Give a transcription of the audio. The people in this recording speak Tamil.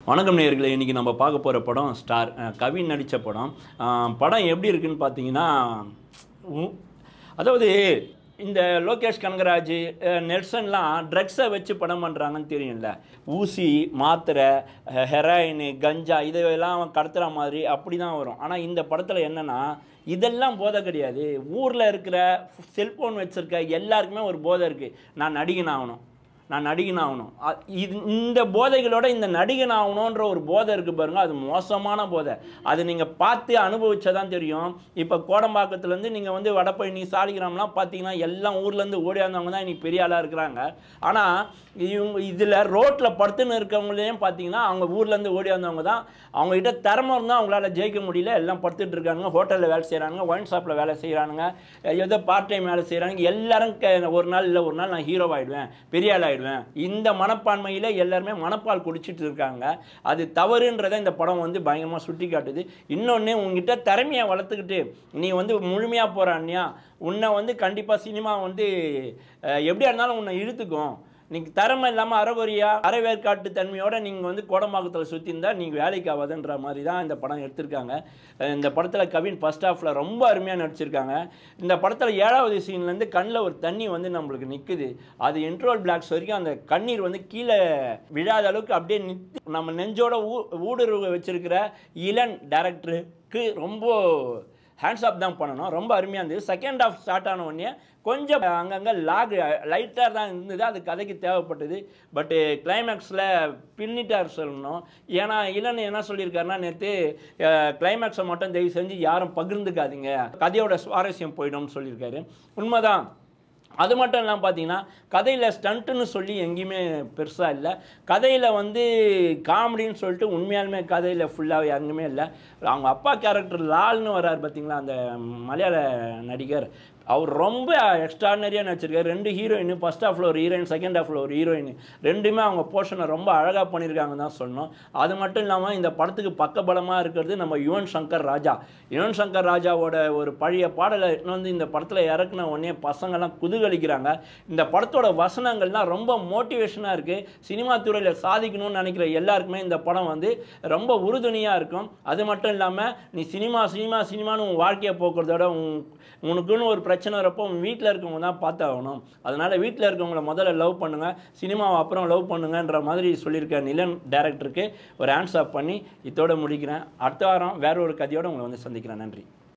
வணக்கம் நேயர்களே, இன்றைக்கி நம்ம பார்க்க போகிற படம் ஸ்டார். கவின் நடித்த படம். படம் எப்படி இருக்குன்னு பார்த்தீங்கன்னா, அதாவது இந்த லோகேஷ் கனகராஜ், நெல்சன்லாம் ட்ரக்ஸை வச்சு படம் பண்ணுறாங்கன்னு தெரியும்ல. ஊசி, மாத்திரை, ஹெராயின், கஞ்சா இதெல்லாம் கடத்துகிற மாதிரி அப்படி தான் வரும். ஆனால் இந்த படத்தில் என்னென்னா, இதெல்லாம் போதை கிடையாது. ஊரில் இருக்கிற செல்ஃபோன் வச்சுருக்க எல்லாருக்குமே ஒரு போதை இருக்குது. நான் நடிகன் ஆகணும், இந்த போதைகளோட இந்த நடிகன் ஆகணுன்ற ஒரு போதை இருக்குது பாருங்கள். அது மோசமான போதை. அது நீங்கள் பார்த்து அனுபவிச்சா தான் தெரியும். இப்போ கோடம்பாக்கத்துலேருந்து நீங்கள் வந்து வடபழனி, சாலிகிராம்லாம் பார்த்தீங்கன்னா எல்லாம் ஊர்லேருந்து ஓடியாந்தவங்க தான் இன்றைக்கி பெரிய ஆளாக இருக்கிறாங்க. ஆனால் இவங்க இதில் ரோட்டில் படுத்துன்னு இருக்கவங்களையும் பார்த்தீங்கன்னா அவங்க ஊர்லேருந்து ஓடியாந்தவங்க தான். அவங்ககிட்ட திறமை இருந்தால் அவங்களால ஜெயிக்க முடியல. எல்லாம் படுத்துட்டு இருக்காங்க, ஹோட்டலில் வேலை செய்கிறாங்க, ஒயின் ஷாப்பில் வேலை செய்கிறானுங்க, ஏதோ பார்ட் டைம் வேலை செய்கிறாங்க. எல்லாரும் ஒரு நாள் இல்லை ஒரு நாள் நான் ஹீரோ ஆகிடுவேன், பெரிய ஆள் ஆகிடுவேன், இந்த மனப்பான்மையில் எல்லாருமே மனப்பால் குடிச்சிட்டு இருக்காங்க. அது தவறுன்றதை இந்த படம் வந்து பயங்கரமாக சுட்டி காட்டுது. இன்னொன்று, உங்ககிட்ட திறமையை வளர்த்துக்கிட்டு நீ வந்து முழுமையாக போகிறான்யா, உன்னை வந்து கண்டிப்பாக சினிமா வந்து எப்படியா இருந்தாலும் உன்னை இழுத்துக்கும். நீங்கள் திறமை இல்லாமல் அறவேற்காட்டு தன்மையோடு நீங்கள் வந்து கோடம்பாக்கத்தில் சுற்றி இருந்தால் நீங்கள் வேலைக்கு ஆகாதுன்ற மாதிரி தான் இந்த படம் எடுத்திருக்காங்க. இந்த படத்தில் கவின் ஃபர்ஸ்ட் ஹாஃபில் ரொம்ப அருமையாக நடிச்சிருக்காங்க. இந்த படத்தில் 7வது சீன்லேருந்து கண்ணில் ஒரு தண்ணி வந்து நம்மளுக்கு நிற்குது. அது இன்ட்ரோல் பிளாக்ஸ் வரைக்கும் அந்த கண்ணீர் வந்து கீழே விழாத அளவுக்கு அப்படியே நிற்று நம்ம நெஞ்சோட ஊடுருவ வச்சிருக்கிற இளன் டைரக்டருக்கு ரொம்ப ஹேண்ட்ஸ் ஆஃப் தான் பண்ணணும். ரொம்ப அருமையாக இருந்தது. செகண்ட் ஹாஃப் ஸ்டார்ட் ஆன உடனே கொஞ்சம் அங்கங்கே லைட்டாக தான் இருந்தது. அது கதைக்கு தேவைப்பட்டது. பட்டு கிளைமேக்ஸில் பின்னிட்டார் சொல்லணும். ஏன்னா இளன் என்ன சொல்லியிருக்காருன்னா, நேற்று கிளைமேக்ஸை மட்டும் தயவு செஞ்சு யாரும் பகிர்ந்துக்காதீங்க, கதையோட சுவாரஸ்யம் போயிடும்னு சொல்லியிருக்காரு. உண்மைதான். அது மட்டும் இல்லாமல் பார்த்தீங்கன்னா, கதையில் ஸ்டண்ட்டுன்னு சொல்லி எங்கேயுமே பெருசாக இல்லை. கதையில் வந்து காமெடின்னு சொல்லிட்டு உண்மையாலுமே கதையில் ஃபுல்லாக எங்கேயுமே இல்லை. அவங்க அப்பா கேரக்டர் லால்னு வர்றார் பார்த்தீங்களா, அந்த மலையாள நடிகர், அவர் ரொம்ப எக்ஸ்ட்ராடனரியாக நடிச்சிருக்காரு. 2 ஹீரோயின், ஃபர்ஸ்ட் ஹாஃபில் ஒரு ஹீரோயின், செகண்ட் ஹாஃபில் ஒரு ஹீரோயின், ரெண்டுமே அவங்க போர்ஷனை ரொம்ப அழகாக பண்ணியிருக்காங்கன்னு தான் சொல்லணும். அது மட்டும் இல்லாமல் இந்த படத்துக்கு பக்கபலமாக இருக்கிறது நம்ம யுவன் சங்கர் ராஜா. யுவன் சங்கர் ராஜாவோட ஒரு பழைய பாடலை வந்து இந்த படத்தில் இறக்குன உடனே பசங்கள்லாம் குதூகலிக்கிறாங்க. இந்த படத்தோட வசனங்கள்லாம் ரொம்ப மோட்டிவேஷனாக இருக்குது. சினிமா துறையில் சாதிக்கணும்னு நினைக்கிற எல்லாருக்குமே இந்த படம் வந்து ரொம்ப உறுதுணையாக இருக்கும். அது மட்டும் இல்லாமல் நீ சினிமான்னு உன் வாழ்க்கையை போக்குறதோட உனக்குன்னு ஒரு பிரச்சனை வரப்போ உன் வீட்டில் இருக்கவங்க தான் பார்த்தாகணும். அதனால் வீட்டில் இருக்கவங்கள முதல்ல லவ் பண்ணுங்கள், சினிமாவை அப்புறம் லவ் பண்ணுங்கன்ற மாதிரி சொல்லியிருக்க நிலன் டைரக்டருக்கு ஒரு ஹேண்ட்ஸ் ஆஃப் பண்ணி இதோட முடிக்கிறேன். அடுத்த வாரம் வேற ஒரு கதையோடு உங்களை வந்து சந்திக்கிறேன். நன்றி.